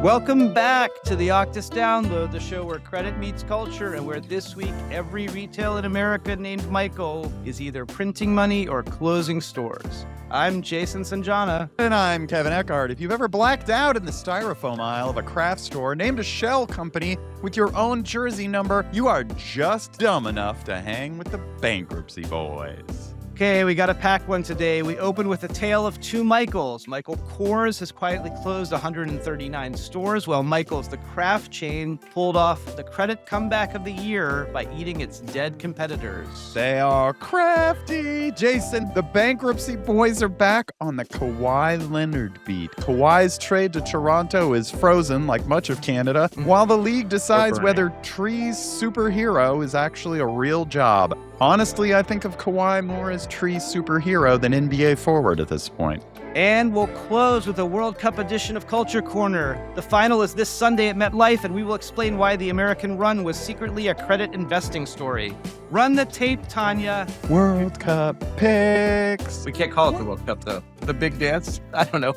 Welcome back to the Octus Download, the show where credit meets culture and where this week every retail in America named Michael is either printing money or closing stores. I'm Jason Sanjana. And I'm Kevin Eckhardt. If you've ever blacked out in the styrofoam aisle of a craft store, named a shell company with your own jersey number, you are just dumb enough to hang with the bankruptcy boys. Okay, we got a packed one today. We open with a tale of two Michaels. Michael Kors has quietly closed 139 stores, while Michael's, the craft chain, pulled off the credit comeback of the year by eating its dead competitors. They are crafty. Jason, the bankruptcy boys are back on the Kawhi Leonard beat. Kawhi's trade to Toronto is frozen, like much of Canada, while the league decides whether Tree's superhero is actually a real job. Honestly, I think of Kawhi more as Tree's superhero than NBA forward at this point. And we'll close with a World Cup edition of Culture Corner. The final is this Sunday at MetLife, and we will explain why the American run was secretly a credit investing story. Run the tape, Tanya. World Cup picks. We can't call it the World Cup, though. The big dance? I don't know.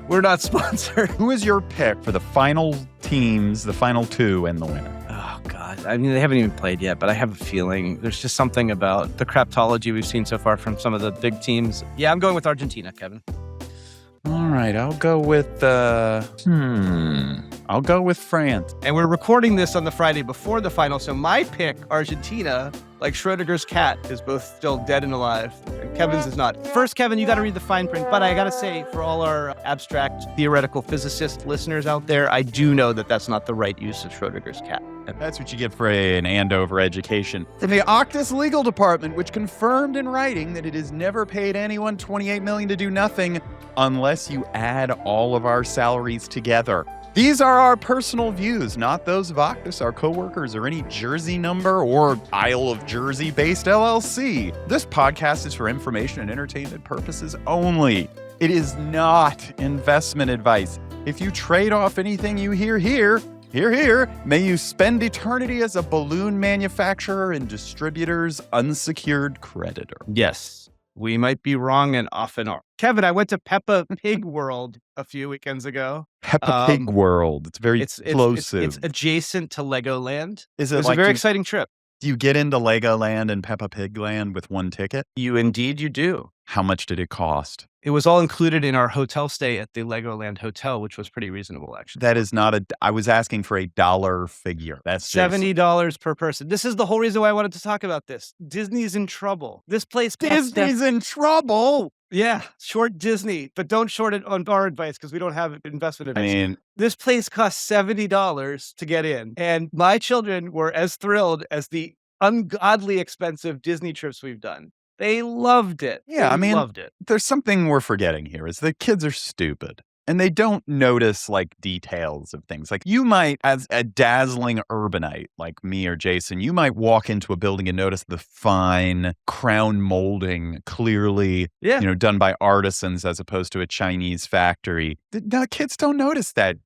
We're not sponsored. Who is your pick for the final teams, the final two, and the winner? Oh, God. I mean, they haven't even played yet, but I have a feeling there's just something about the craptology we've seen so far from some of the big teams. Yeah, I'm going with Argentina, Kevin. All right, I'll go with I'll go with France. And we're recording this on the Friday before the final, so my pick, Argentina, like Schrodinger's cat, is both still dead and alive, and Kevin's is not. First, Kevin, you got to read the fine print, but I got to say, for all our abstract theoretical physicist listeners out there, I do know that that's not the right use of Schrodinger's cat. That's what you get for an Andover education. From the Octus legal department, which confirmed in writing that it has never paid anyone $28 million to do nothing unless you add all of our salaries together. These are our personal views, not those of Octus, our coworkers, or any Jersey number or Isle of Jersey-based LLC. This podcast is for information and entertainment purposes only. It is not investment advice. If you trade off anything you hear here, may you spend eternity as a balloon manufacturer and distributor's unsecured creditor. Yes, we might be wrong and often are. Kevin, I went to Peppa Pig World a few weekends ago. Peppa Pig World. It's very explosive. It's adjacent to Legoland. Is It was a very exciting trip. Do you get into Legoland and Peppa Pig Land with one ticket? You do. How much did it cost? It was all included in our hotel stay at the Legoland Hotel, which was pretty reasonable, actually. That is not I was asking for a dollar figure. That's $70 per person. This is the whole reason why I wanted to talk about this. Disney's in trouble. This place. Disney's in trouble. Yeah, short Disney, but don't short it on our advice because we don't have investment advice. This place cost $70 to get in, and my children were as thrilled as the ungodly expensive Disney trips we've done. They loved it. Yeah, loved it. There's something we're forgetting here is the kids are stupid. And they don't notice like details of things. Like you might, as a dazzling urbanite like me or Jason, you might walk into a building and notice the fine crown molding, clearly, done by artisans as opposed to a Chinese factory. No, kids don't notice that.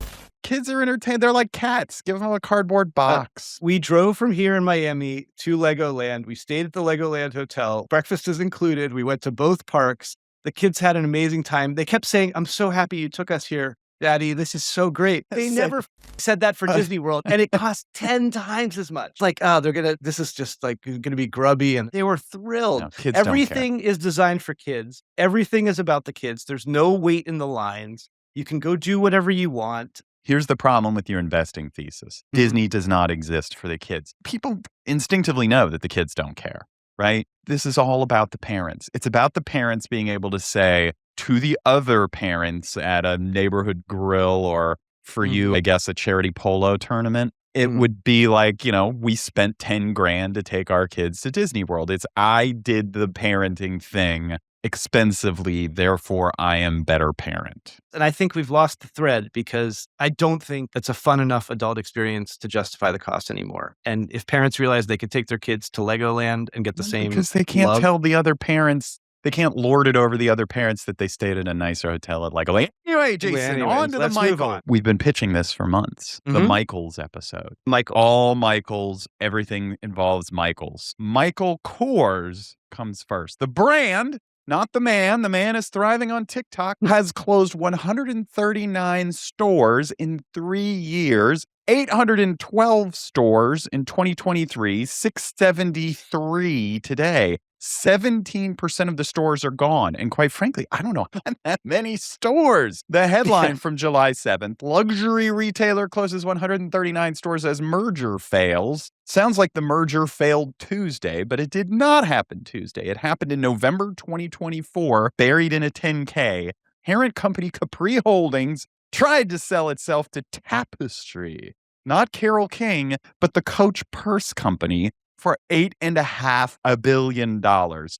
Kids are entertained. They're like cats. Give them a cardboard box. We drove from here in Miami to Legoland. We stayed at the Legoland Hotel. Breakfast is included. We went to both parks. The kids had an amazing time. They kept saying, "I'm so happy you took us here, Daddy. This is so great." They never said that for Disney World, and it cost 10 times as much. Like, this is just like going to be grubby. And they were thrilled. No, kids Everything is designed for kids. Everything is about the kids. There's no wait in the lines. You can go do whatever you want. Here's the problem with your investing thesis. Disney does not exist for the kids. People instinctively know that the kids don't care, right? This is all about the parents. It's about the parents being able to say to the other parents at a neighborhood grill or for you, I guess, a charity polo tournament. It would be like, we spent 10 grand to take our kids to Disney World. It's I did the parenting thing expensively, therefore I am better parent. And I think we've lost the thread because I don't think it's a fun enough adult experience to justify the cost anymore. And if parents realize they could take their kids to Legoland and get the same because they can't tell the other parents, they can't lord it over the other parents that they stayed in a nicer hotel at Legoland. Anyway, Jason, on to the Michael. We've been pitching this for months. The Michaels episode. All Michaels, everything involves Michaels. Michael Kors comes first. The brand not the man. The man is thriving on TikTok, has closed 139 stores in 3 years, 812 stores in 2023, 673 today. 17% of the stores are gone. And quite frankly, I don't know that many stores. The headline from July 7th, luxury retailer closes 139 stores as merger fails. Sounds like the merger failed Tuesday, but it did not happen Tuesday. It happened in November 2024, buried in a 10K. Parent company Capri Holdings tried to sell itself to Tapestry, not Carole King, but the Coach Purse Company, for $8.5 billion.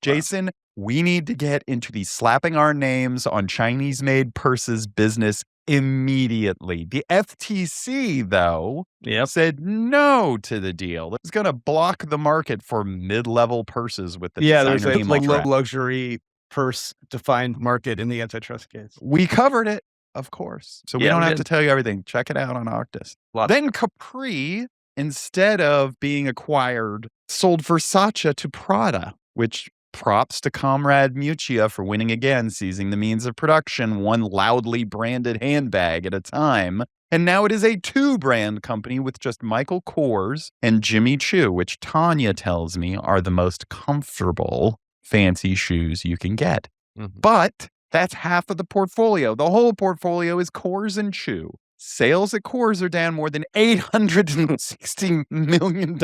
Jason, we need to get into the slapping our names on Chinese-made purses business immediately. The FTC, though, said no to the deal. It's going to block the market for mid-level purses with the there's designer a name on it. luxury purse defined market in the antitrust case. We covered it, of course. So we don't have to tell you everything. Check it out on Octus. Then Capri, instead of being acquired, sold Versace to Prada, which props to Comrade Muccia for winning again, seizing the means of production, one loudly branded handbag at a time. And now it is a 2-brand company with just Michael Kors and Jimmy Choo, which Tanya tells me are the most comfortable fancy shoes you can get. Mm-hmm. But that's half of the portfolio. The whole portfolio is Kors and Choo. Sales at Kors are down more than $860 million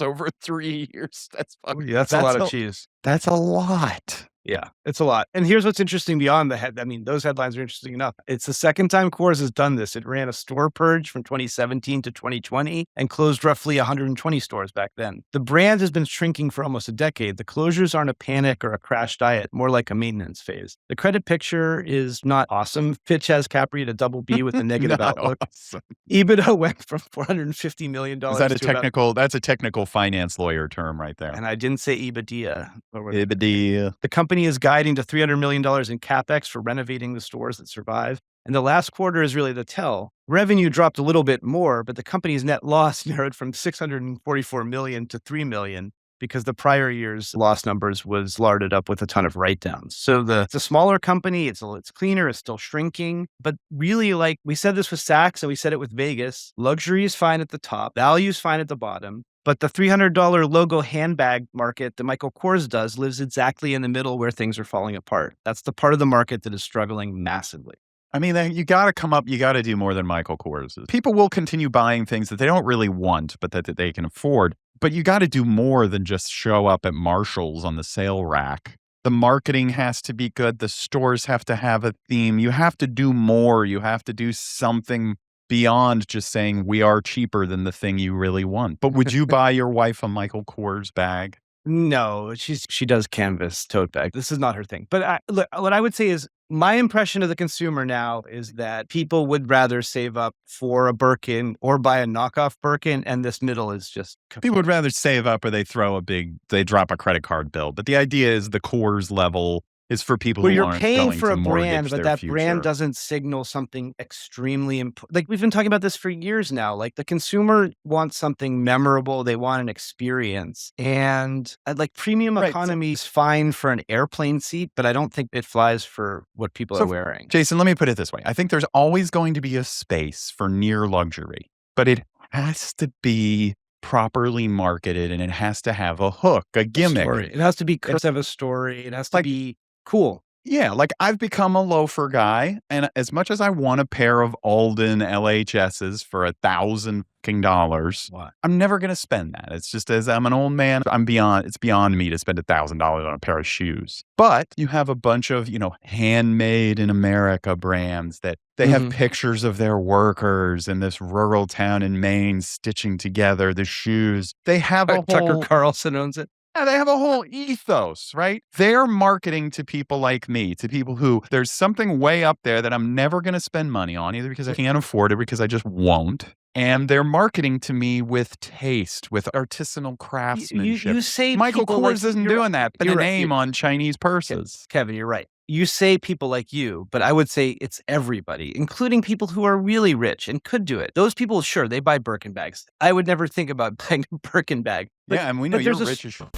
over 3 years. That's a lot of cheese. That's a lot. Yeah, it's a lot. And here's what's interesting beyond the head. I mean, those headlines are interesting enough. It's the second time Kors has done this. It ran a store purge from 2017 to 2020 and closed roughly 120 stores back then. The brand has been shrinking for almost a decade. The closures aren't a panic or a crash diet, more like a maintenance phase. The credit picture is not awesome. Fitch has Capri at a double B with a negative outlook. Awesome. EBITDA went from $450 million. Is that a technical? That's a technical finance lawyer term right there. And I didn't say EBITDA. EBITDA. The company is guiding to $300 million in CapEx for renovating the stores that survive. And the last quarter is really the tell. Revenue dropped a little bit more, but the company's net loss narrowed from $644 million to $3 million because the prior year's loss numbers was larded up with a ton of write-downs. So it's a smaller company. It's cleaner. It's still shrinking. But really, like we said this with Saks and we said it with Vegas, luxury is fine at the top. Value is fine at the bottom. But the $300 logo handbag market that Michael Kors does lives exactly in the middle where things are falling apart. That's the part of the market that is struggling massively. I mean, you got to come up, you got to do more than Michael Kors. People will continue buying things that they don't really want, but that they can afford. But you got to do more than just show up at Marshall's on the sale rack. The marketing has to be good. The stores have to have a theme. You have to do more. You have to do something beyond just saying we are cheaper than the thing you really want. But would you buy your wife a Michael Kors bag? No, she does canvas tote bag. This is not her thing. But look, what I would say is my impression of the consumer now is that people would rather save up for a Birkin or buy a knockoff Birkin, and this middle is just... People would rather save up or they drop a credit card bill. But the idea is the Kors level is for people who aren't going for to a brand, mortgage but their that future. brand doesn't signal something extremely important. Like we've been talking about this for years now. Like the consumer wants something memorable. They want an experience. And like premium economy is fine for an airplane seat, but I don't think it flies for what people are wearing. Jason, let me put it this way. I think there's always going to be a space for near luxury, but it has to be properly marketed and it has to have a hook, a gimmick. It has to be have a story. It has to be cool. Yeah, like I've become a loafer guy, and as much as I want a pair of Alden LHSs for $1,000, I'm never going to spend that. It's just as I'm an old man, it's beyond me to spend $1,000 on a pair of shoes. But you have a bunch of, handmade in America brands that they have pictures of their workers in this rural town in Maine stitching together the shoes. They have a whole... Tucker Carlson owns it. Yeah, they have a whole ethos, right? They're marketing to people like me, to people who there's something way up there that I'm never going to spend money on, either because I can't afford it, because I just won't. And they're marketing to me with taste, with artisanal craftsmanship. You say Michael Kors isn't doing that, but a right, name on Chinese purses. Kevin, you're right. You say people like you, but I would say it's everybody, including people who are really rich and could do it. Those people, sure, they buy Birkin bags. I would never think about buying a Birkin bag. And we know you're rich as shit.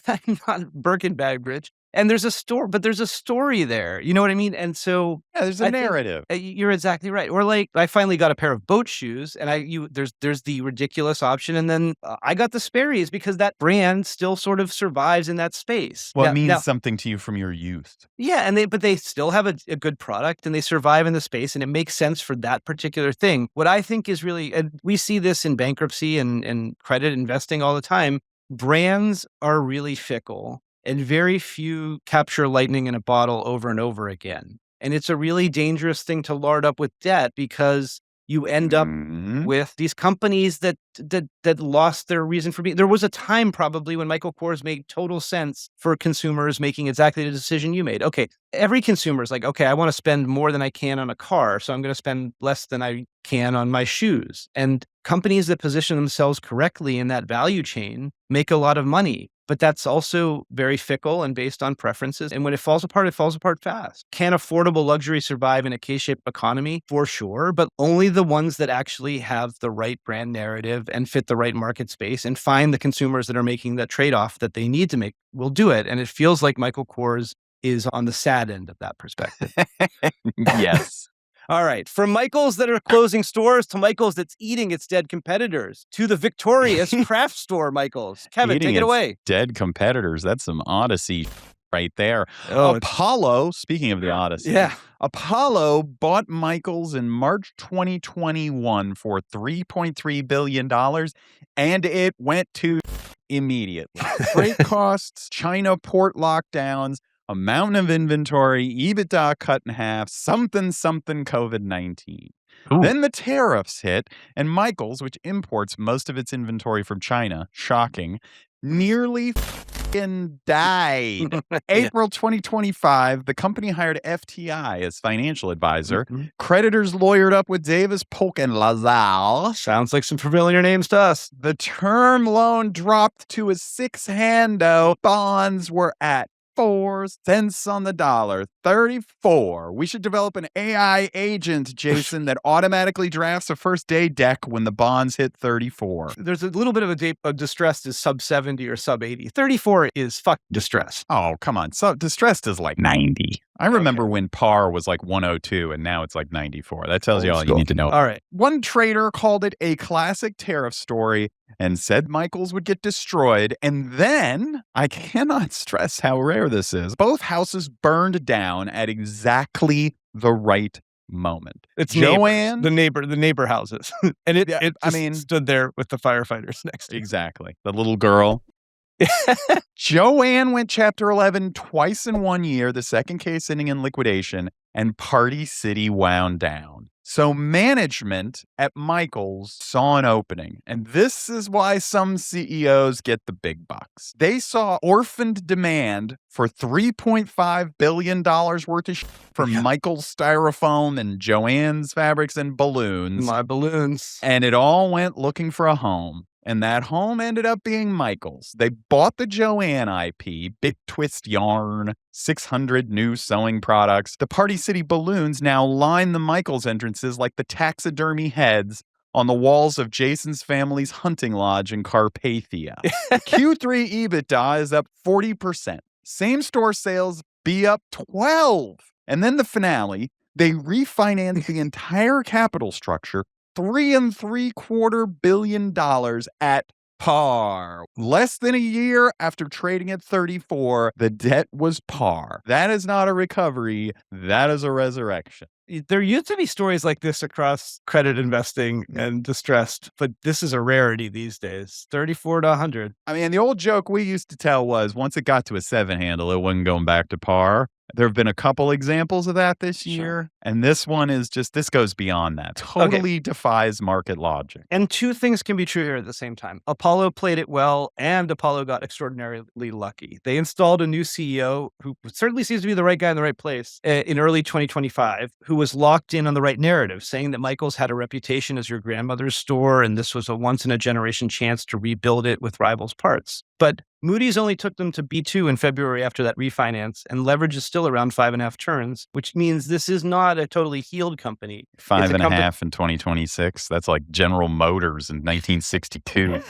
I'm not Birkin bag rich. And there's a story there. You know what I mean? And so Yeah, there's a I think, narrative. you're exactly right. Or like I finally got a pair of boat shoes, and there's the ridiculous option, and then I got the Sperry's because that brand still sort of survives in that space. Well, it Now, means something to you from your youth. yeah, but they still have a good product, and they survive in the space, and it makes sense for that particular thing. What I think is really, and we see this in bankruptcy and credit investing all the time, brands are really fickle, and very few capture lightning in a bottle over and over again. And it's a really dangerous thing to lard up with debt because you end up Mhm. with these companies that lost their reason for being. There was a time probably when Michael Kors made total sense for consumers making exactly the decision you made. Okay, every consumer is like, okay, I want to spend more than I can on a car, so I'm going to spend less than I can on my shoes. And companies that position themselves correctly in that value chain make a lot of money. But that's also very fickle and based on preferences. And when it falls apart fast. Can affordable luxury survive in a K-shaped economy? For sure, but only the ones that actually have the right brand narrative and fit the right market space and find the consumers that are making that trade-off that they need to make will do it. And it feels like Michael Kors is on the sad end of that perspective. Yes. All right. From Michaels that are closing stores to Michaels that's eating its dead competitors to the victorious craft store Michaels. Kevin, Eating take it its away. Dead competitors. That's some Odyssey right there. Oh, Apollo, speaking of the Odyssey. Yeah. Apollo bought Michaels in March 2021 for $3.3 billion, and it went to immediately. Freight costs, China port lockdowns, a mountain of inventory, EBITDA cut in half, something COVID-19. Ooh. Then the tariffs hit, and Michaels, which imports most of its inventory from China, shocking, nearly died. April 2025, the company hired FTI as financial advisor. Creditors lawyered up with Davis, Polk, and Lazal. Sounds like some familiar names to us. The term loan dropped to a six-hando. Bonds were at 4 cents on the dollar, 34. We should develop an AI agent, Jason, that automatically drafts a first day deck when the bonds hit 34. There's a little bit of a date of distressed is sub 70 or sub 80. 34 is fuck distress. Oh, come on. So distressed is like 90. I remember when par was like 102 and now it's like 94. That tells you all you need to know. All right. One trader called it a classic tariff story and said Michaels would get destroyed. And then, I cannot stress how rare this is, both houses burned down at exactly the right moment. It's Joanne, the neighbor houses. And it just stood there with the firefighters next to it. Exactly. The little girl. Joanne went Chapter 11 twice in 1 year, the second case ending in liquidation, and Party City wound down. So management at Michaels saw an opening, and this is why some CEOs get the big bucks. They saw orphaned demand for $3.5 billion worth of from Michaels Styrofoam and Joanne's Fabrics and Balloons. My balloons. And it all went looking for a home. And that home ended up being Michaels. They bought the Joanne IP, Big Twist yarn, 600 new sewing products. The Party City balloons now line the Michaels entrances like the taxidermy heads on the walls of Jason's family's hunting lodge in Carpathia. Q3 EBITDA is up 40%. Same-store sales be up 12. And then the finale, they refinanced the entire capital structure, $3.75 billion at par. Less than a year after trading at 34, the debt was par. That is not a recovery. That is a resurrection. There used to be stories like this across credit investing and distressed, but this is a rarity these days. 34 to 100. I mean, the old joke we used to tell was once it got to a 7 handle, it wasn't going back to par. There have been a couple examples of that this year, and this one is just, this goes beyond that. Totally defies market logic. And two things can be true here at the same time. Apollo played it well, and Apollo got extraordinarily lucky. They installed a new CEO who certainly seems to be the right guy in the right place in early 2025, who was locked in on the right narrative, saying that Michaels had a reputation as your grandmother's store, and this was a once-in-a-generation chance to rebuild it with rivals parts. But Moody's only took them to B2 in February after that refinance, and leverage is still around 5.5 turns, which means this is not a totally healed company. 5.5 in 2026. That's like General Motors in 1962.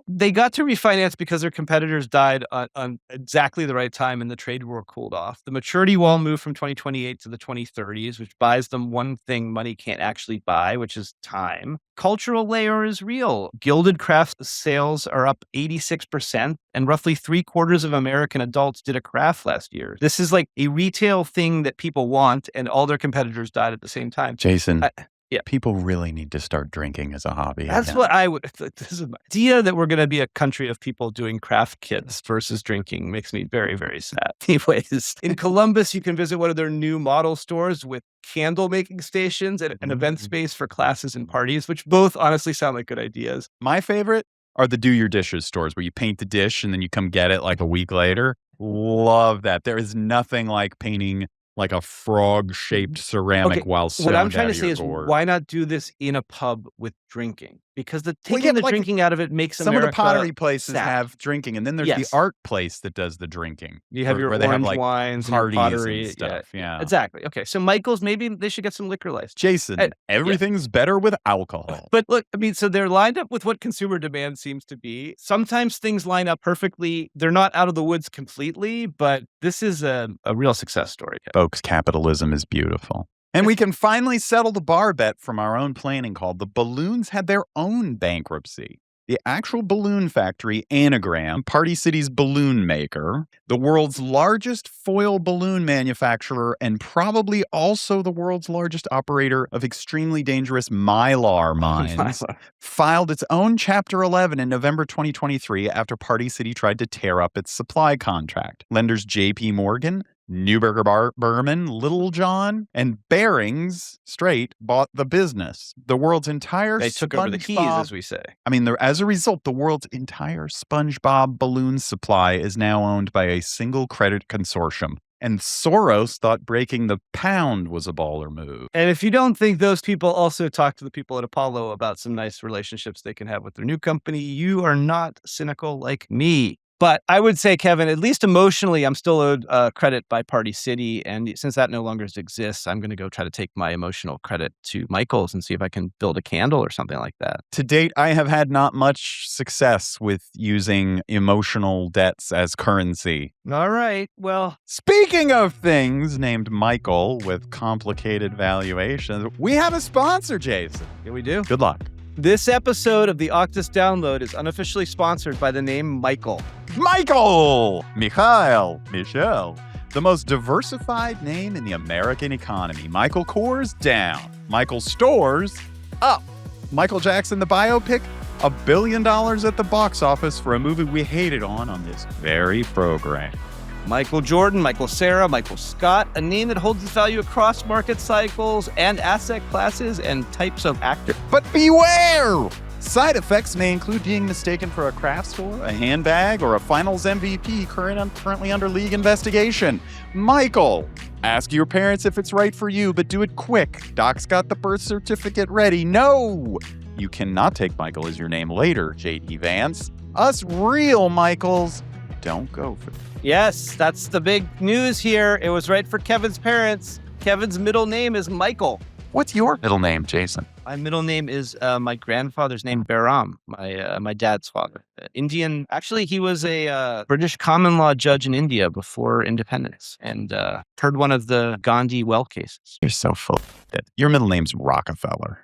They got to refinance because their competitors died on exactly the right time and the trade war cooled off. The maturity wall moved from 2028 to the 2030s, which buys them one thing money can't actually buy, which is time. Cultural layer is real. Gilded craft sales are up 86%, and roughly 3/4 of American adults did a craft last year. This is like a retail thing that people want, and all their competitors died at the same time. Jason, yeah. People really need to start drinking as a hobby. That's what I would. This is my idea that we're going to be a country of people doing craft kits versus drinking makes me very, very sad. Anyways, in Columbus, you can visit one of their new model stores with candle making stations and an event space for classes and parties, which both honestly sound like good ideas. My favorite are the do your dishes stores where you paint the dish and then you come get it like a week later. Love that. There is nothing like painting like a frog-shaped ceramic while stoned. What I'm trying to say is, gourd. why not do this in a pub with drinking? Because taking the like, drinking out of it makes some America of the pottery places sad. have drinking, and then there's Yes. the art place that does the drinking. You have your where they orange have, like, wines parties and pottery and stuff. Yeah. Exactly. Okay, so Michael's, maybe they should get some liquor license. Jason, everything's better with alcohol. But look, I mean, so they're lined up with what consumer demand seems to be. Sometimes things line up perfectly. They're not out of the woods completely, but this is a real success story. Folks, capitalism is beautiful. And we can finally settle the bar bet from our own planning call. The balloons had their own bankruptcy. The actual balloon factory, Anagram, Party City's balloon maker, the world's largest foil balloon manufacturer, and probably also the world's largest operator of extremely dangerous Mylar mines, filed its own Chapter 11 in November 2023 after Party City tried to tear up its supply contract. Lenders J.P. Morgan, Neuberger Berman, Little John, and Barings Strait bought the business. The world's entire They took over the keys, as we say. I mean, as a result, the world's entire SpongeBob balloon supply is now owned by a single credit consortium. And Soros thought breaking the pound was a baller move. And if you don't think those people also talk to the people at Apollo about some nice relationships they can have with their new company, you are not cynical like me. But I would say, Kevin, at least emotionally, I'm still owed credit by Party City. And since that no longer exists, I'm going to go try to take my emotional credit to Michael's and see if I can build a candle or something like that. To date, I have had not much success with using emotional debts as currency. All right. Well, speaking of things named Michael with complicated valuations, we have a sponsor, Jason. Yeah, we do. Good luck. This episode of the Octus Download is unofficially sponsored by the name Michael. Michael! Mikhail, Michelle. The most diversified name in the American economy. Michael Kors, down. Michael Stores, up. Michael Jackson, the biopic, $1 billion at the box office for a movie we hated on this very program. Michael Jordan, Michael Cera, Michael Scott, a name that holds its value across market cycles and asset classes and types of actor. But beware! Side effects may include being mistaken for a craft store, a handbag, or a finals MVP currently under league investigation. Michael, ask your parents if it's right for you, but do it quick. Doc's got the birth certificate ready. No! You cannot take Michael as your name later, J.D. Vance. Us real Michaels don't go for that. Yes, that's the big news here. It was right for Kevin's parents. Kevin's middle name is Michael. What's your middle name, Jason? My middle name is my grandfather's name, Behram, my dad's father. Indian. Actually, he was a British common law judge in India before independence and heard one of the Gandhi well cases. You're so full of it. Your middle name's Rockefeller.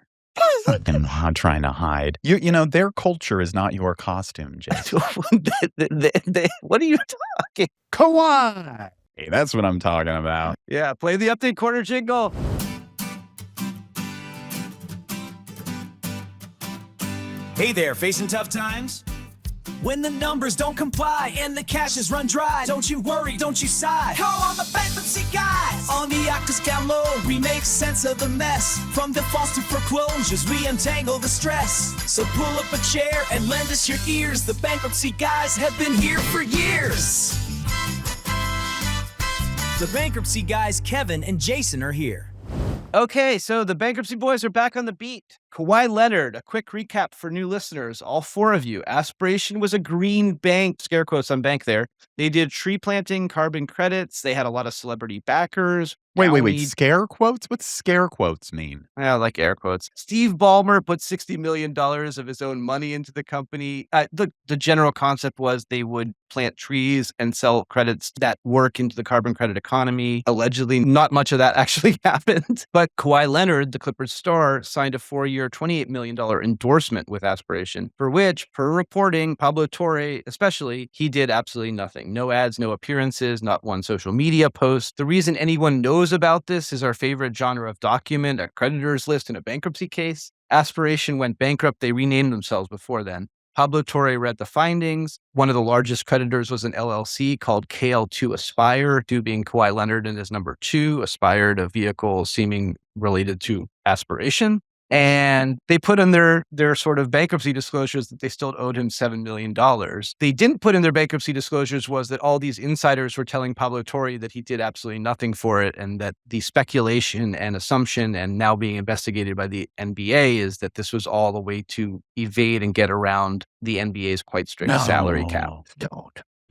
I'm trying to hide. You know, their culture is not your costume, Jason. What are you talking? Kawhi! Hey, that's what I'm talking about. Yeah, play the update corner jingle. Hey there, facing tough times? When the numbers don't comply and the cash is run dry, don't you worry, don't you sigh. Call on the bankruptcy guys. On the Octus download, we make sense of the mess. From defaults to foreclosures, we untangle the stress. So pull up a chair and lend us your ears. The bankruptcy guys have been here for years. The bankruptcy guys, Kevin and Jason, are here. Okay, so the bankruptcy boys are back on the beat. Kawhi Leonard, a quick recap for new listeners, all four of you. Aspiration was a green bank, scare quotes on bank there. They did tree planting, carbon credits. They had a lot of celebrity backers. Wait. Scare quotes? What's scare quotes mean? I like air quotes. Steve Ballmer put $60 million of his own money into the company. The general concept was they would plant trees and sell credits that work into the carbon credit economy. Allegedly, not much of that actually happened. But Kawhi Leonard, the Clippers star, signed a 4-year, $28 million endorsement with Aspiration, for which, per reporting, Pablo Torre especially, he did absolutely nothing. No ads, no appearances, not one social media post. The reason anyone knows about this is our favorite genre of document, a creditor's list in a bankruptcy case. Aspiration went bankrupt. They renamed themselves before then. Pablo Torre read the findings. One of the largest creditors was an LLC called KL2 Aspire, 2 being Kawhi Leonard and his number 2, Aspired, a vehicle seeming related to Aspiration. And they put in their sort of bankruptcy disclosures that they still owed him $7 million. They didn't put in their bankruptcy disclosures was that all these insiders were telling Pablo Torre that he did absolutely nothing for it, and that the speculation and assumption and now being investigated by the NBA is that this was all a way to evade and get around the NBA's quite strict salary cap.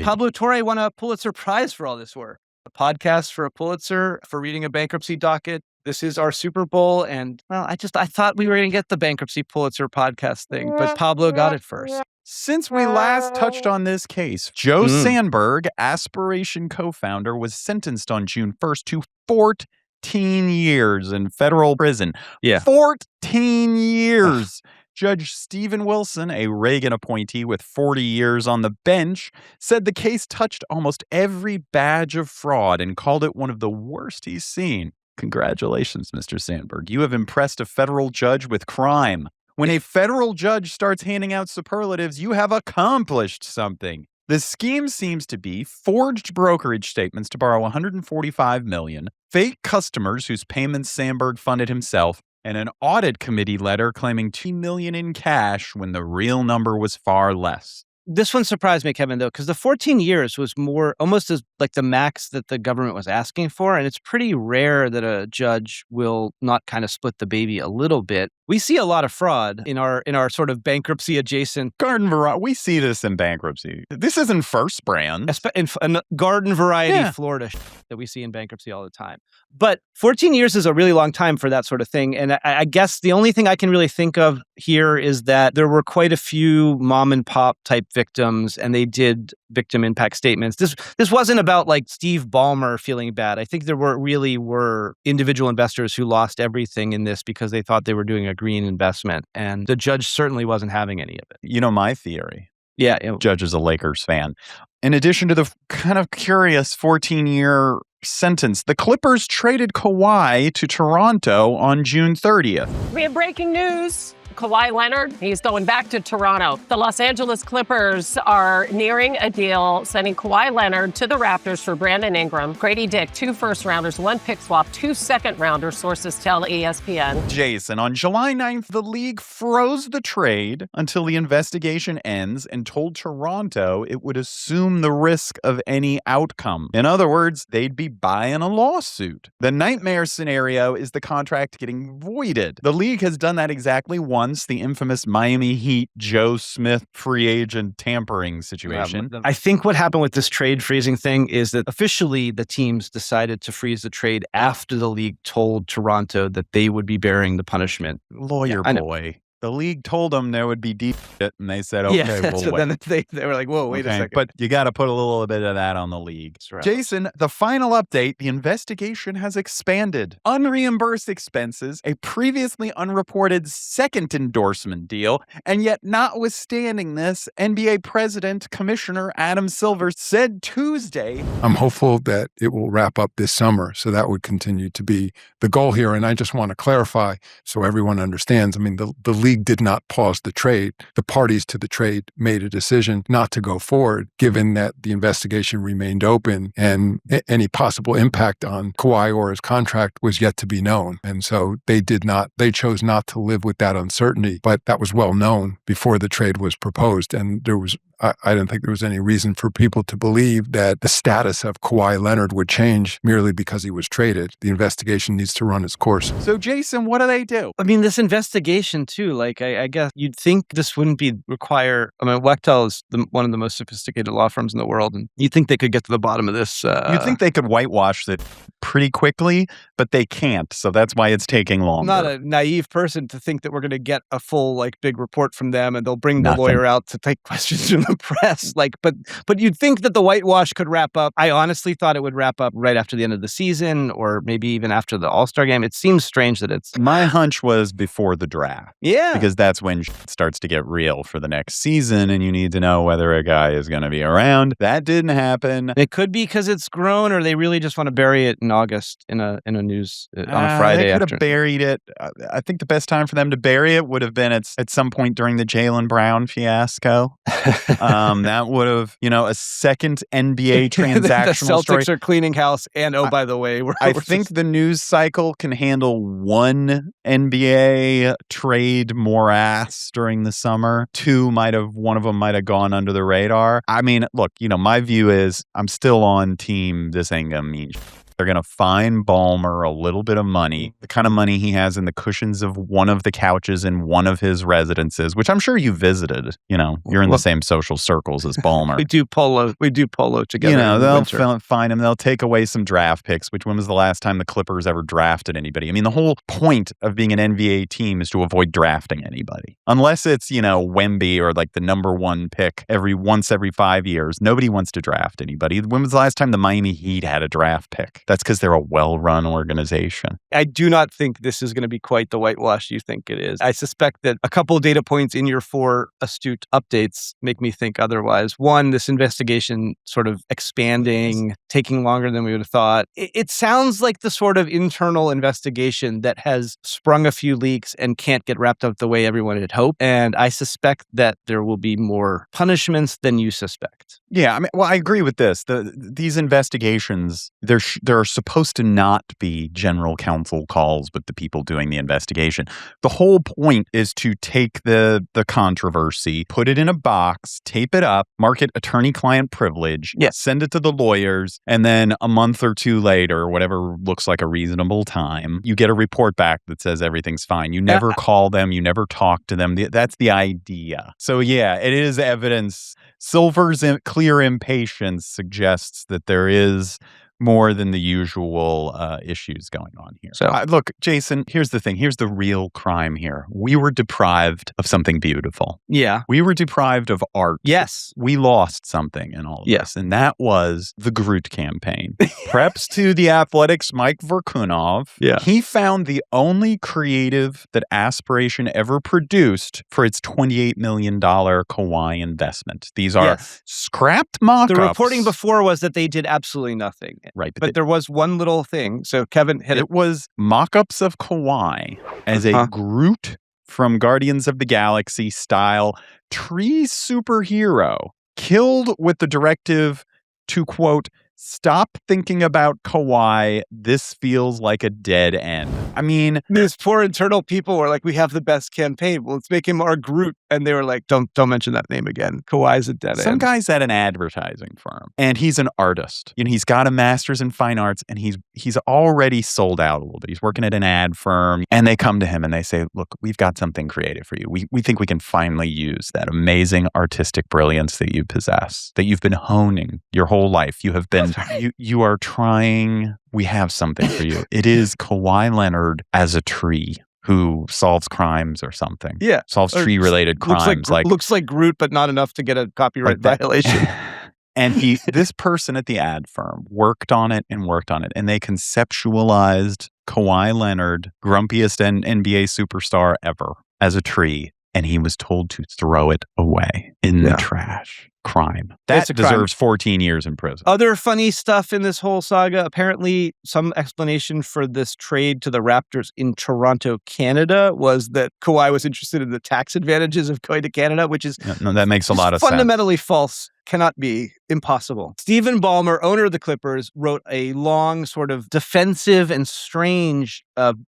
Pablo Torre won a Pulitzer Prize for all this work. A podcast for a Pulitzer for reading a bankruptcy docket. This is our Super Bowl. And well, I thought we were going to get the bankruptcy Pulitzer podcast thing, but Pablo got it first. Since we last touched on this case, Joe Sandberg, Aspiration co-founder, was sentenced on June 1st to 14 years in federal prison. Yeah. 14 years. Judge Stephen Wilson, a Reagan appointee with 40 years on the bench, said the case touched almost every badge of fraud and called it one of the worst he's seen. Congratulations, Mr. Sandberg. You have impressed a federal judge with crime. When a federal judge starts handing out superlatives, you have accomplished something. The scheme seems to be forged brokerage statements to borrow $145 million, fake customers whose payments Sandberg funded himself, and an audit committee letter claiming $2 million in cash when the real number was far less. This one surprised me, Kevin, though, because the 14 years was more almost as like the max that the government was asking for. And it's pretty rare that a judge will not kind of split the baby a little bit. We see a lot of fraud in our sort of bankruptcy adjacent garden variety. We see this in bankruptcy. This isn't First Brand. In garden variety Florida that we see in bankruptcy all the time. But 14 years is a really long time for that sort of thing. And I guess the only thing I can really think of here is that there were quite a few mom and pop type victims, and they did victim impact statements. This wasn't about like Steve Ballmer feeling bad. I think there were individual investors who lost everything in this because they thought they were doing a green investment. And the judge certainly wasn't having any of it. You know my theory. Yeah. Judge is a Lakers fan. In addition to the kind of curious 14-year sentence, the Clippers traded Kawhi to Toronto on June 30th. We have breaking news. Kawhi Leonard, he's going back to Toronto. The Los Angeles Clippers are nearing a deal, sending Kawhi Leonard to the Raptors for Brandon Ingram, Grady Dick, 2 first-rounders, 1 pick swap, 2 second-rounders, sources tell ESPN. Jason, on July 9th, the league froze the trade until the investigation ends and told Toronto it would assume the risk of any outcome. In other words, they'd be buying a lawsuit. The nightmare scenario is the contract getting voided. The league has done that exactly once, the infamous Miami Heat Joe Smith free agent tampering situation. I think what happened with this trade freezing thing is that officially the teams decided to freeze the trade after the league told Toronto that they would be bearing the punishment. Lawyer boy. The league told them there would be deep shit, and they said, okay, we'll so wait. Then they were like, whoa, wait a second. But you got to put a little bit of that on the league. Right. Jason, the final update, the investigation has expanded. Unreimbursed expenses, a previously unreported second endorsement deal, and yet notwithstanding this, NBA President Commissioner Adam Silver said Tuesday, I'm hopeful that it will wrap up this summer, so that would continue to be the goal here. And I just want to clarify so everyone understands, I mean, the league did not pause the trade. The parties to the trade made a decision not to go forward, given that the investigation remained open and any possible impact on Kawhi or his contract was yet to be known. And so they chose not to live with that uncertainty, but that was well known before the trade was proposed. And there was I didn't think there was any reason for people to believe that the status of Kawhi Leonard would change merely because he was traded. The investigation needs to run its course. So, Jason, what do they do? I mean, this investigation too, like I guess you'd think this wouldn't require, I mean, Wechtel is one of the most sophisticated law firms in the world, and you'd think they could get to the bottom of this. You'd think they could whitewash it pretty quickly, but they can't. So that's why it's taking longer. I'm not a naive person to think that we're going to get a full, like, big report from them and they'll bring the Nothing. lawyer out to take questions from the press. Like, but you'd think that the whitewash could wrap up. I honestly thought it would wrap up right after the end of the season or maybe even after the All-Star game. It seems strange that it's... My hunch was before the draft. Yeah. Because that's when shit starts to get real for the next season and you need to know whether a guy is going to be around. That didn't happen. It could be because it's grown or they really just want to bury it in August in a news on a Friday They could after. have buried it. I think the best time for them to bury it would have been at some point during the Jaylen Brown fiasco. That would have, a second NBA transactional the Celtics are cleaning house. And by the way, I think the news cycle can handle one NBA trade morass during the summer. One of them might have gone under the radar. I mean, look, my view is I'm still on team. This ain't gonna mean shit. They're going to fine Ballmer a little bit of money, the kind of money he has in the cushions of one of the couches in one of his residences, which I'm sure you visited. You're in the same social circles as Ballmer. We do polo together. They'll fine him. They'll take away some draft picks, which when was the last time the Clippers ever drafted anybody? I mean, the whole point of being an NBA team is to avoid drafting anybody. Unless it's, Wemby or like the number one pick every 5 years. Nobody wants to draft anybody. When was the last time the Miami Heat had a draft pick? That's because they're a well-run organization. I do not think this is going to be quite the whitewash you think it is. I suspect that a couple of data points in your 4 astute updates make me think otherwise. One, this investigation sort of expanding, taking longer than we would have thought. It sounds like the sort of internal investigation that has sprung a few leaks and can't get wrapped up the way everyone had hoped. And I suspect that there will be more punishments than you suspect. Yeah, I agree with this. These investigations, there are supposed to not be general counsel calls with the people doing the investigation. The whole point is to take the controversy, put it in a box, tape it up, mark it attorney-client privilege, send it to the lawyers, and then a month or two later, whatever looks like a reasonable time, you get a report back that says everything's fine. You never call them, you never talk to them. That's the idea. So yeah, it is evidence. Silver's clear impatience suggests that there is more than the usual issues going on here. So look, Jason, here's the thing. Here's the real crime here. We were deprived of something beautiful. Yeah. We were deprived of art. Yes. We lost something in all of this, and that was the Groot campaign. Preps to the Athletics' Mike Verkunov. Yeah. He found the only creative that Aspiration ever produced for its $28 million Kawhi investment. These are scrapped mock-ups. The reporting before was that they did absolutely nothing. Right. But there was one little thing. So Kevin hit it. It was mock-ups of Kawhi as a Groot from Guardians of the Galaxy style tree superhero killed with the directive to, quote, stop thinking about Kawhi. This feels like a dead end. I mean, these poor internal people were like, we have the best campaign. Well, let's make him our Groot. And they were like, don't mention that name again. Kawhi's a dead end. Some guy's at an advertising firm and he's an artist. He's got a master's in fine arts and he's already sold out a little bit. He's working at an ad firm and they come to him and they say, look, we've got something creative for you. We think we can finally use that amazing artistic brilliance that you possess, that you've been honing your whole life. You have been, you are trying, we have something for you. It is Kawhi Leonard as a tree who solves crimes or something. Yeah. Solves tree-related crimes. Looks like Groot, but not enough to get a copyright violation. And this person at the ad firm worked on it, and they conceptualized Kawhi Leonard, grumpiest NBA superstar ever, as a tree, and he was told to throw it away in the trash. Crime. That deserves 14 years in prison. Other funny stuff in this whole saga, apparently some explanation for this trade to the Raptors in Toronto, Canada, was that Kawhi was interested in the tax advantages of going to Canada, which is that makes a lot of fundamentally false. Cannot be. Impossible. Stephen Ballmer, owner of the Clippers, wrote a long sort of defensive and strange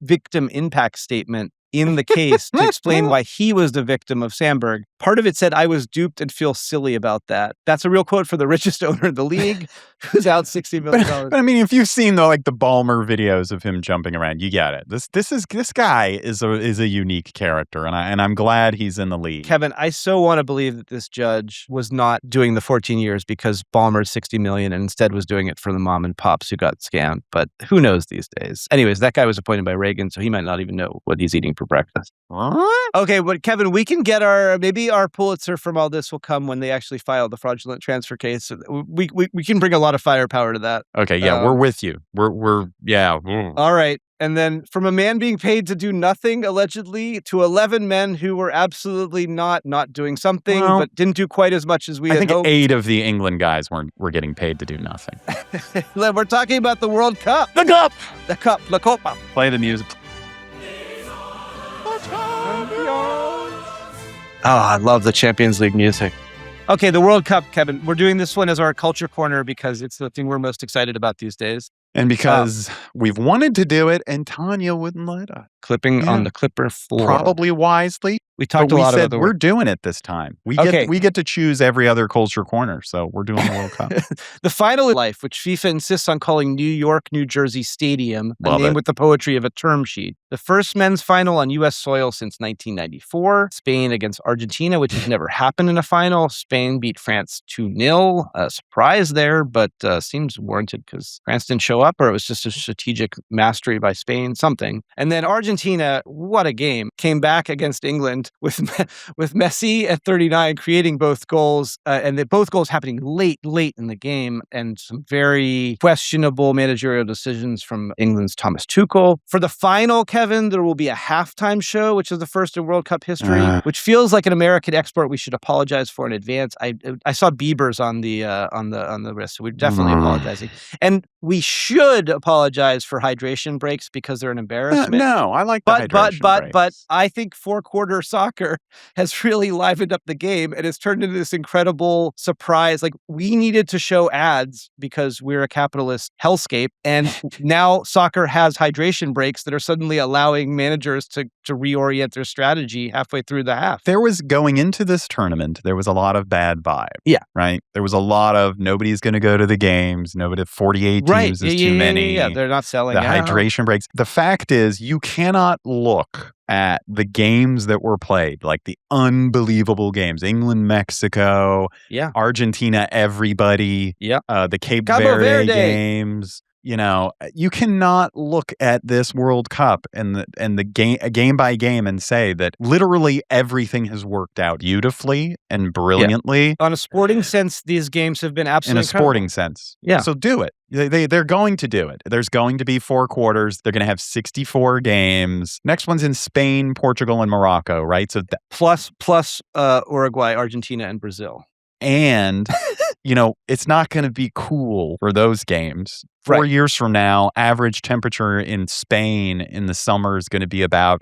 victim impact statement in the case to explain why he was the victim of Sandberg. Part of it said, I was duped and feel silly about that. That's a real quote for the richest owner in the league, who's out $60 million. But I mean, if you've seen the Ballmer videos of him jumping around, you get it. This guy is a unique character, and I'm glad he's in the league. Kevin, I so want to believe that this judge was not doing the 14 years because Ballmer's $60 million and instead was doing it for the mom and pops who got scammed. But who knows these days? Anyways, that guy was appointed by Reagan, so he might not even know what he's eating for breakfast. What? Okay, but Kevin, we can get maybe our Pulitzer from all this will come when they actually file the fraudulent transfer case. We can bring a lot of firepower to that. Okay, yeah, we're with you. We're yeah. All right. And then from a man being paid to do nothing, allegedly, to 11 men who were absolutely not doing something, but didn't do quite as much as we had hoped. I think 8 of the England guys were getting paid to do nothing. We're talking about the World Cup. The Cup! The Cup. La Copa. Play the music. Oh, I love the Champions League music. Okay, the World Cup, Kevin. We're doing this one as our culture corner because it's the thing we're most excited about these days. And because we've wanted to do it and Tanya wouldn't let us. Clipping on the Clipper floor. Probably wisely. We talked a lot about we're doing it this time. We get to choose every other culture corner, so we're doing the World Cup. The final life, which FIFA insists on calling New York, New Jersey Stadium, a name with the poetry of a term sheet. The first men's final on U.S. soil since 1994. Spain against Argentina, which has never happened in a final. Spain beat France 2-0. Surprise there, but seems warranted because France didn't show up, or it was just a strategic mastery by Spain, something. And then Argentina, what a game, came back against England with Messi at 39 creating both goals, and both goals happening late in the game, and some very questionable managerial decisions from England's Thomas Tuchel. For the final, Kevin, there will be a halftime show, which is the first in World Cup history, which feels like an American export we should apologize for in advance. I saw Bieber's on the wrist, so we're definitely apologizing. And we should apologize for hydration breaks because they're an embarrassment. No, I like the hydration breaks. But I think four-quarter soccer has really livened up the game and has turned into this incredible surprise. Like, we needed to show ads because we're a capitalist hellscape, and now soccer has hydration breaks that are suddenly allowing managers to reorient their strategy halfway through the half. There was, going into this tournament, there was a lot of bad vibe. Yeah. Right? There was a lot of nobody's going to go to the games. 48 teams is too many. Yeah, they're not selling the hydration breaks. The fact is, you cannot look at the games that were played, like the unbelievable games, England, Mexico, Argentina, everybody, the Cape Verde games. You cannot look at this World Cup and the game by game and say that literally everything has worked out beautifully and brilliantly. Yeah. On a sporting sense, these games have been absolutely incredible. Sporting sense. Yeah. So do it. They're going to do it. There's going to be 4 quarters. They're going to have 64 games. Next one's in Spain, Portugal, and Morocco, right? So plus Uruguay, Argentina, and Brazil. And, it's not going to be cool for those games. 4 years from now, average temperature in Spain in the summer is going to be about,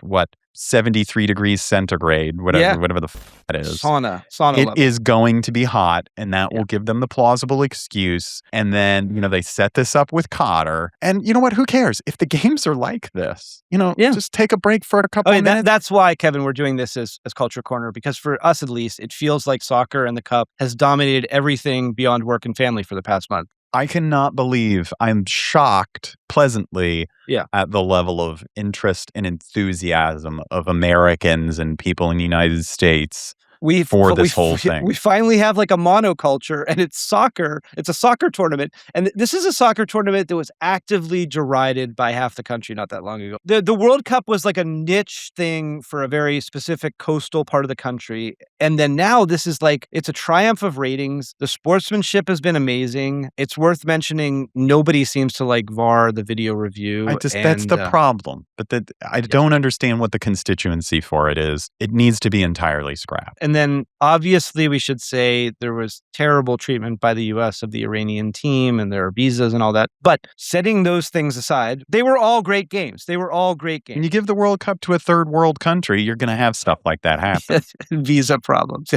73 degrees centigrade, whatever the that is. Sauna It level. is going to be hot, and that will give them the plausible excuse. And then, they set this up with Cotter. And you know what? Who cares? If the games are like this, just take a break for a couple of minutes. That's why, Kevin, we're doing this as Culture Corner, because for us, at least, it feels like soccer and the Cup has dominated everything beyond work and family for the past month. I cannot believe, I'm shocked pleasantly at the level of interest and enthusiasm of Americans and people in the United States for this whole thing. We finally have like a monoculture, and it's soccer. It's a soccer tournament. And this is a soccer tournament that was actively derided by half the country not that long ago. The World Cup was like a niche thing for a very specific coastal part of the country. And then now this is like, it's a triumph of ratings. The sportsmanship has been amazing. It's worth mentioning, nobody seems to like VAR the video review. That's the problem. But I don't understand what the constituency for it is. It needs to be entirely scrapped. And then obviously we should say there was terrible treatment by the U.S. of the Iranian team and their visas and all that. But setting those things aside, they were all great games. When you give the World Cup to a third world country, you're going to have stuff like that happen. Visa problems.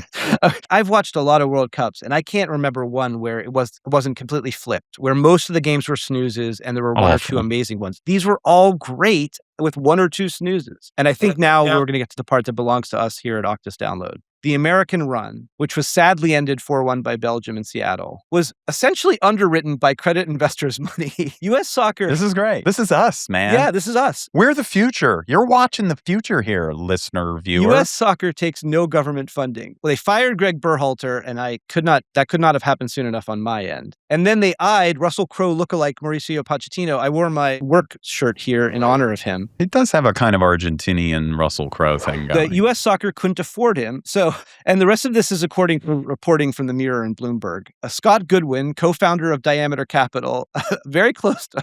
I've watched a lot of World Cups, and I can't remember one where it wasn't completely flipped, where most of the games were snoozes and there were one or two amazing ones. These were all great. with one or two snoozes. And I think now we're going to get to the part that belongs to us here at Octus Download. The American run, which was sadly ended 4-1 by Belgium in Seattle, was essentially underwritten by credit investors' money. U.S. soccer. This is great. This is us, man. Yeah, this is us. We're the future. You're watching the future here, listener, viewer. U.S. soccer takes no government funding. Well, they fired Greg Berhalter, and that could not have happened soon enough on my end. And then they eyed Russell Crowe lookalike Mauricio Pochettino. I wore my work shirt here in honor of him. It does have a kind of Argentinian Russell Crowe thing going. The U.S. soccer couldn't afford him. So, and the rest of this is according to reporting from the Mirror and Bloomberg. Scott Goodwin, co-founder of Diameter Capital, very close to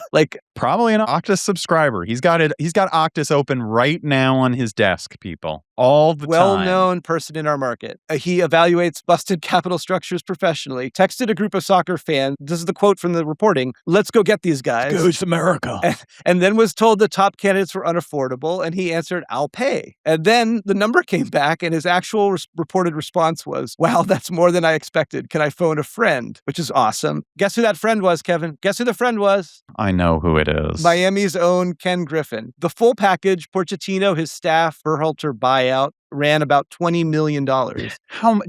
probably an Octus subscriber. He's got Octus open right now on his desk, people. All the time. Well-known person in our market. He evaluates busted capital structures professionally, texted a group of soccer fans, this is the quote from the reporting, "Let's go get these guys. Goes America." And then was told the top candidates were unaffordable, and he answered, "I'll pay." And then the number came back, and his actual reported response was, "Wow, that's more than I expected. Can I phone a friend?" Which is awesome. Guess who that friend was, Kevin? Guess who the friend was? I know who it is. Miami's own Ken Griffin. The full package, Pochettino, his staff, Berhalter buyout, ran about $20 million.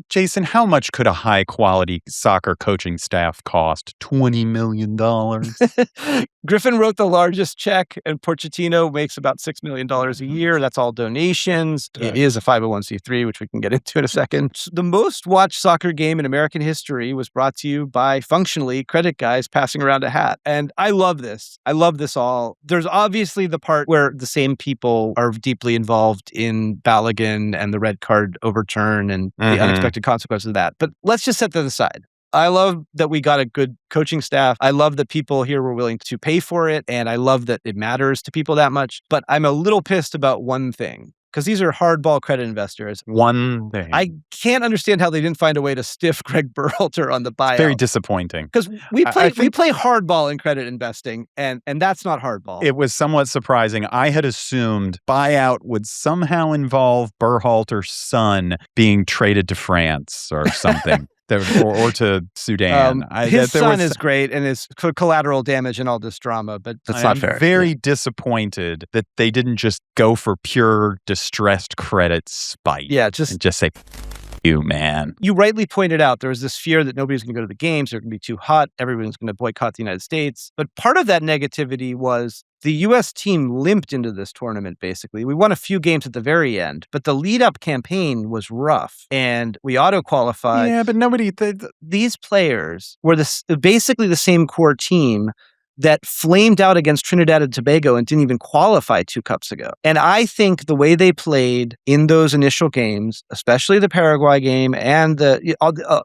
Jason, how much could a high-quality soccer coaching staff cost? $20 million? Griffin wrote the largest check, and Pochettino makes about $6 million a year. That's all donations. It is a 501c3, which we can get into in a second. The most watched soccer game in American history was brought to you by, functionally, credit guys passing around a hat. And I love this. I love this all. There's obviously the part where the same people are deeply involved in Balogun and the red card overturn and the unexpected consequences of that. But let's just set that aside. I love that we got a good coaching staff. I love that people here were willing to pay for it. And I love that it matters to people that much. But I'm a little pissed about one thing. Because these are hardball credit investors. One thing. I can't understand how they didn't find a way to stiff Greg Berhalter on the buyout. Very disappointing. Because we play hardball in credit investing, and that's not hardball. It was somewhat surprising. I had assumed buyout would somehow involve Berhalter's son being traded to France or something. Or to Sudan. His son is great and is collateral damage in all this drama, but that's not fair. I'm very disappointed that they didn't just go for pure distressed credit spite. Yeah, and just say, you, man. You rightly pointed out there was this fear that nobody's going to go to the games. They're going to be too hot. Everyone's going to boycott the United States. But part of that negativity was the U.S. team limped into this tournament, basically. We won a few games at the very end, but the lead-up campaign was rough, and we auto-qualified. Yeah, but these players were basically the same core team that flamed out against Trinidad and Tobago and didn't even qualify 2 cups ago. And I think the way they played in those initial games, especially the Paraguay game and the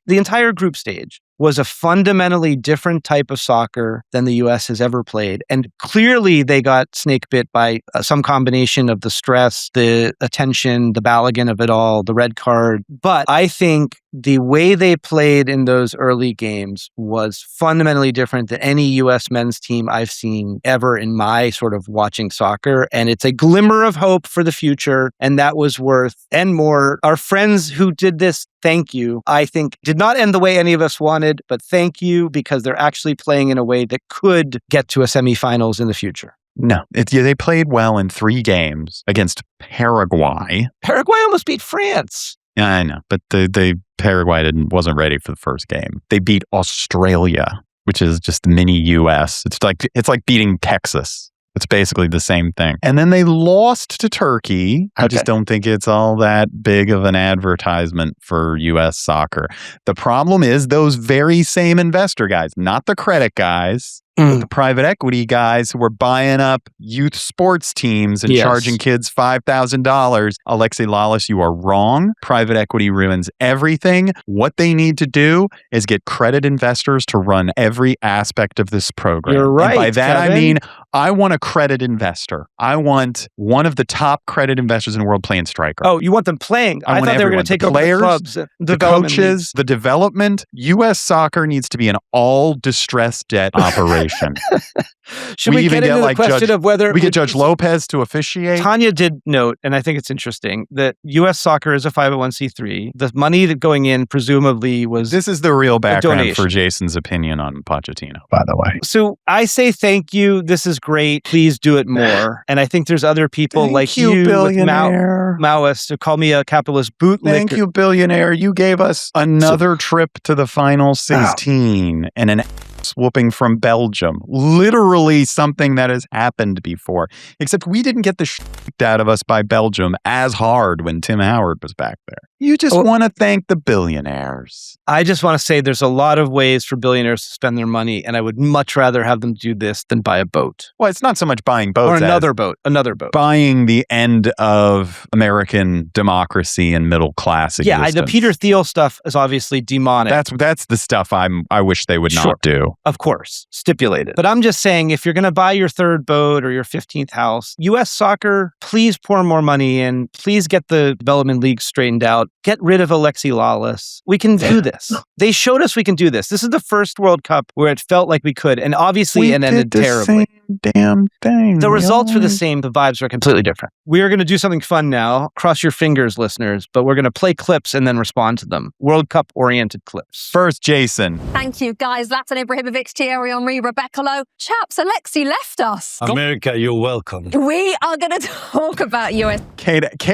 entire group stage, was a fundamentally different type of soccer than the U.S. has ever played. And clearly they got snake bit by some combination of the stress, the attention, the Balogun of it all, the red card. But I think the way they played in those early games was fundamentally different than any U.S. men's team I've seen ever in my sort of watching soccer. And it's a glimmer of hope for the future. And that was worth and more. Our friends who did this, thank you. I think did not end the way any of us wanted, but thank you because they're actually playing in a way that could get to a semifinals in the future. No, they played well in 3 games against Paraguay. Paraguay almost beat France. Yeah, I know, but the Paraguay wasn't ready for the first game. They beat Australia, which is just mini US. It's like beating Texas. It's basically the same thing. And then they lost to Turkey. I just don't think it's all that big of an advertisement for U.S. soccer. The problem is those very same investor guys, not the credit guys, but the private equity guys who were buying up youth sports teams and charging kids $5,000. Alexei Lalas, you are wrong. Private equity ruins everything. What they need to do is get credit investors to run every aspect of this program. You're right, and by that, Kevin. I mean, I want a credit investor. I want one of the top credit investors in the world playing striker. Oh, you want them playing? I thought they were going to take over the clubs, the coaches, the development. U.S. soccer needs to be an all distressed debt operation. aspiration. Should we even get into the question of whether we get Judge Lopez to officiate? Tanya did note, and I think it's interesting, that U.S. Soccer is a 501c3. The money that going in presumably was This is the real background donation. for Jason's opinion on Pochettino, by the way. So I say thank you. This is great. Please do it more. And I think there's other people Thank like you, with billionaire. Maoists who call me a capitalist bootlicker. Thank you, billionaire. You gave us another trip to the final 16 and an whooping from Belgium. Literally something that has happened before. Except we didn't get the shit out of us by Belgium as hard when Tim Howard was back there. You just want to thank the billionaires. I just want to say there's a lot of ways for billionaires to spend their money, and I would much rather have them do this than buy a boat. Well, it's not so much buying boats Or as another boat. buying the end of American democracy and middle class existence. Yeah, the Peter Thiel stuff is obviously demonic. That's the stuff I wish they would not do. Of course, stipulated. But I'm just saying, if you're going to buy your third boat or your 15th house, U.S. Soccer, please pour more money in. Please get the development league straightened out. Get rid of Alexi Lawless. We can do this. They showed us we can do this. This is the first World Cup where it felt like we could, and obviously it ended terribly. Same damn thing. The results were the same. The vibes were completely different. We are going to do something fun now. Cross your fingers, listeners, but we're going to play clips and then respond to them. World Cup-oriented clips. First, Jason. Thank you, guys. Zlatan Ibrahimovic, Thierry Henry, Rebecca Lowe. Chaps, Alexi left us. America, you're welcome. We are going to talk about US.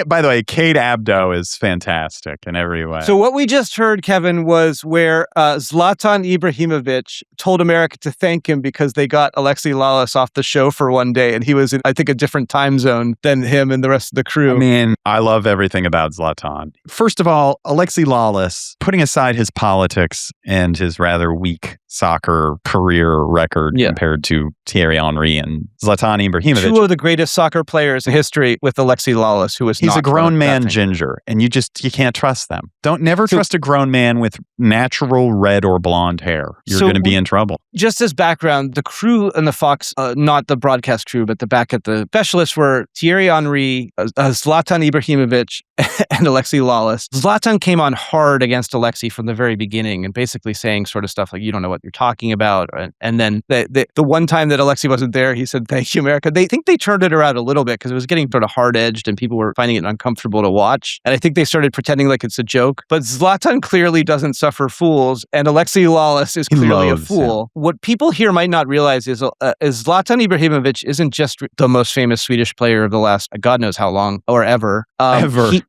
By the way, Kate Abdo is fantastic in every way. So what we just heard, Kevin, was where Zlatan Ibrahimovic told America to thank him because they got Alexi Lawless off the show for one day, and he was in, I think, a different time zone than him and the rest of the crew. I mean, I love everything about Zlatan. First of all, Alexi Lawless, putting aside his politics and his rather weak soccer career record compared to Thierry Henry and Zlatan Ibrahimovic. Two of the greatest soccer players in history with Alexi Lawless, who was He's not a grown man ginger, and you can't trust them. Never trust a grown man with natural red or blonde hair. You're going to be in trouble. Just as background, the crew and the Fox, not the broadcast crew, but the specialists were Thierry Henry, Zlatan Ibrahimovic, and Alexi Lawless. Zlatan came on hard against Alexi from the very beginning and basically saying sort of stuff like, you don't know what you're talking about. And then the one time that Alexi wasn't there, he said, thank you, America. They think they turned it around a little bit because it was getting sort of hard-edged and people were finding it uncomfortable to watch. And I think they started pretending like it's a joke. But Zlatan clearly doesn't suffer fools, and Alexi Lawless is clearly a fool. What people here might not realize is Zlatan Ibrahimovic isn't just the most famous Swedish player of the last God knows how long or ever.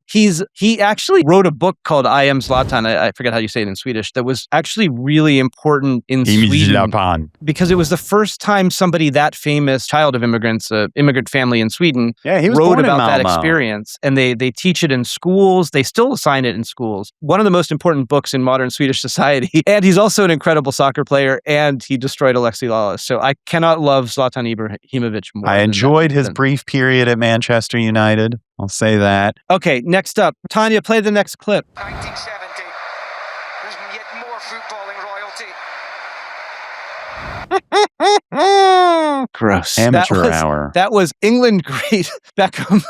He actually wrote a book called I Am Zlatan. I forget how you say it in Swedish. That was actually really important in Sweden because it was the first time somebody that famous, child of immigrants, immigrant family in Sweden, he was wrote born about in that Malmö. experience. And they teach it in schools. They still assign it in schools. One of the most important books in modern Swedish society. And he's also an incredible soccer player, and he destroyed Alexi Lawless. So I cannot love Zlatan Ibrahimovic more. I enjoyed his brief period at Manchester United. I'll say that. Okay, next up. Tanya, play the next clip. 1970. There's yet more footballing royalty. Gross. Amateur hour. That was England great Beckham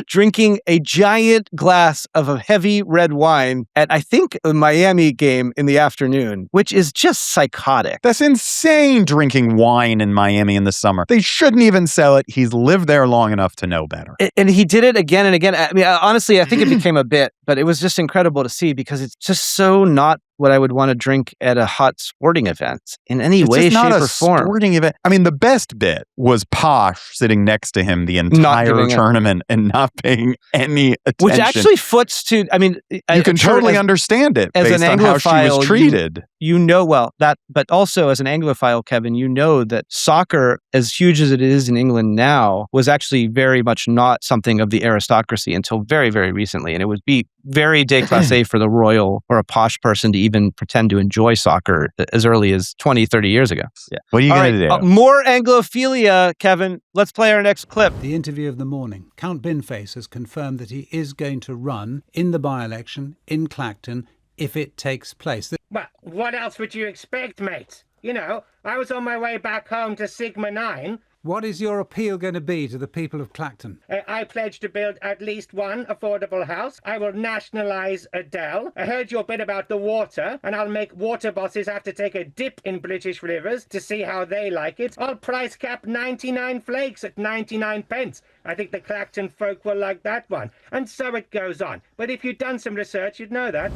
drinking a giant glass of a heavy red wine at, I think, a Miami game in the afternoon, which is just psychotic. That's insane, drinking wine in Miami in the summer. They shouldn't even sell it. He's lived there long enough to know better. And he did it again and again. I mean, honestly, I think it became a bit, but it was just incredible to see because it's just so not what I would want to drink at a hot sporting event in any way, shape, or form. Sporting event. I mean, the best bit was Posh sitting next to him the entire tournament and not paying any attention. Which actually foots to, I mean, you can totally understand it as based an on how she was treated. You know, but also as an Anglophile, Kevin, you know that soccer, as huge as it is in England now, was actually very much not something of the aristocracy until very, very recently. And it would be very déclassé for the royal or a posh person to even pretend to enjoy soccer as early as 20, 30 years ago. Yeah. What are you going to do? More Anglophilia, Kevin. Let's play our next clip. The interview of the morning. Count Binface has confirmed that he is going to run in the by-election in Clacton if it takes place. Well, what else would you expect, mate? You know, I was on my way back home to Sigma 9, What is your appeal going to be to the people of Clacton? I pledge to build at least one affordable house. I will nationalise Adele. I heard your bit about the water, and I'll make water bosses have to take a dip in British rivers to see how they like it. I'll price cap 99 flakes at 99 pence. I think the Clacton folk will like that one. And so it goes on. But if you'd done some research, you'd know that.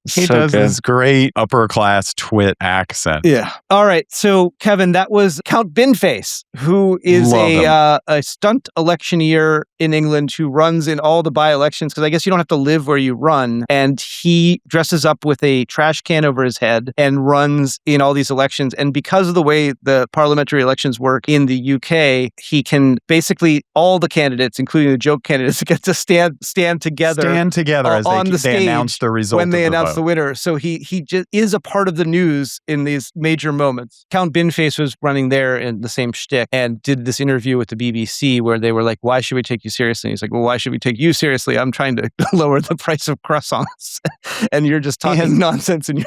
He does this great upper class twit accent. Yeah. All right. So, Kevin, that was Count Binface, who is a stunt electioneer in England who runs in all the by-elections, because I guess you don't have to live where you run. And he dresses up with a trash can over his head and runs in all these elections. And because of the way the parliamentary elections work in the UK, he can basically, all the candidates, including the joke candidates, get to stand together as on the stage they announce the result when they announce vote. the winner. So he just is a part of the news in these major moments. Count Binface was running there in the same shtick and did this interview with the BBC where they were like, "Why should we take you seriously?" He's like, "Well, why should we take you seriously? I'm trying to lower the price of croissants, and you're just talking nonsense." And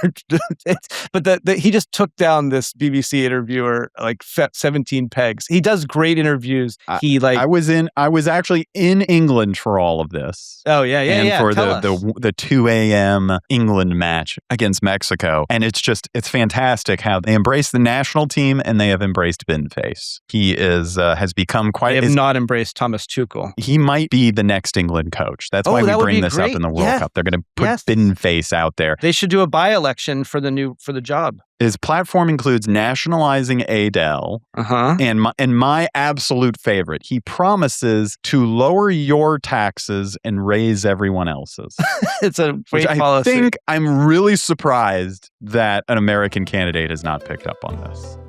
he just took down this BBC interviewer like 17 pegs. He does great interviews. I was actually in England for all of this. Oh yeah. And for the 2 a.m. England match against Mexico. And it's fantastic how they embrace the national team and they have embraced Binface. He has become quite... They have not embraced Thomas Tuchel. He might be the next England coach. That's why we bring this up in the World Cup. They're going to put Binface out there. They should do a by-election for the job. His platform includes nationalizing Adele, and my absolute favorite, he promises to lower your taxes and raise everyone else's. It's a great policy. I think I'm really surprised that an American candidate has not picked up on this.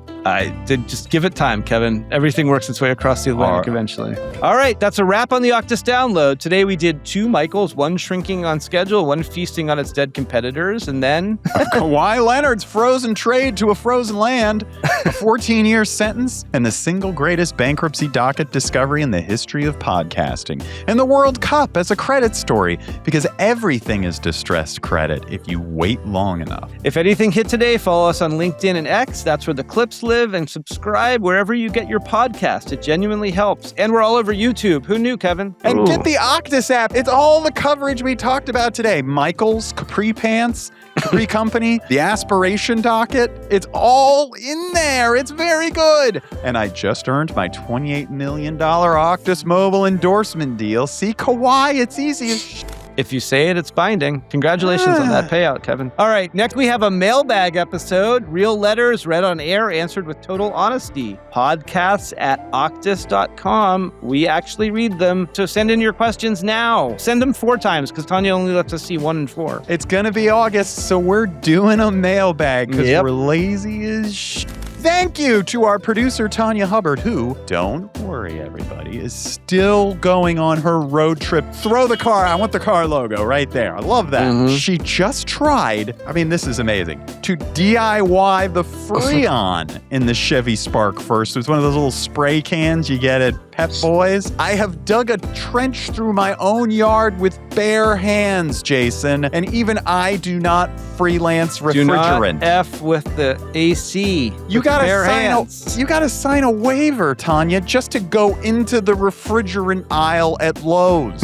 Just give it time, Kevin. Everything works its way across the Atlantic eventually. All right, that's a wrap on the Octus download. Today we did 2 Michaels, 1 shrinking on schedule, 1 feasting on its dead competitors, and then... Kawhi Leonard's frozen trade to a frozen land, a 14-year sentence, and the single greatest bankruptcy docket discovery in the history of podcasting. And the World Cup as a credit story, because everything is distressed credit if you wait long enough. If anything hit today, follow us on LinkedIn and X. That's where the clips live, and subscribe wherever you get your podcast. It genuinely helps. And we're all over YouTube. Who knew, Kevin? And get the Octus app. It's all the coverage we talked about today. Michael's, Capri Pants, Capri Company, the aspiration docket. It's all in there. It's very good. And I just earned my $28 million Octus mobile endorsement deal. See, Kawhi, it's easy as shit. If you say it, it's binding. Congratulations on that payout, Kevin. All right, next we have a mailbag episode. Real letters read on air, answered with total honesty. Podcasts@octus.com. We actually read them. So send in your questions now. Send them 4 times because Tanya only lets us see 1 and 4. It's going to be August, so we're doing a mailbag because we're lazy as shit. Thank you to our producer, Tanya Hubbard, who, don't worry, everybody, is still going on her road trip. Throw the car. I want the car logo right there. I love that. She just tried, this is amazing, to DIY the Freon in the Chevy Spark first. It was one of those little spray cans you get at Pep Boys. I have dug a trench through my own yard with bare hands, Jason, and even I do not freelance refrigerant. Do not F with the AC. You gotta sign a waiver, Tanya, just to go into the refrigerant aisle at Lowe's.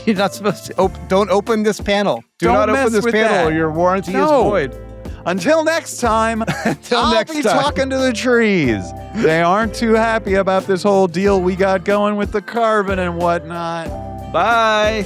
You're not supposed to. Don't open this panel. Don't not mess open this with panel that. or your warranty is void. Until next time, I'll be time. talking to the trees. They aren't too happy about this whole deal we got going with the carbon and whatnot. Bye.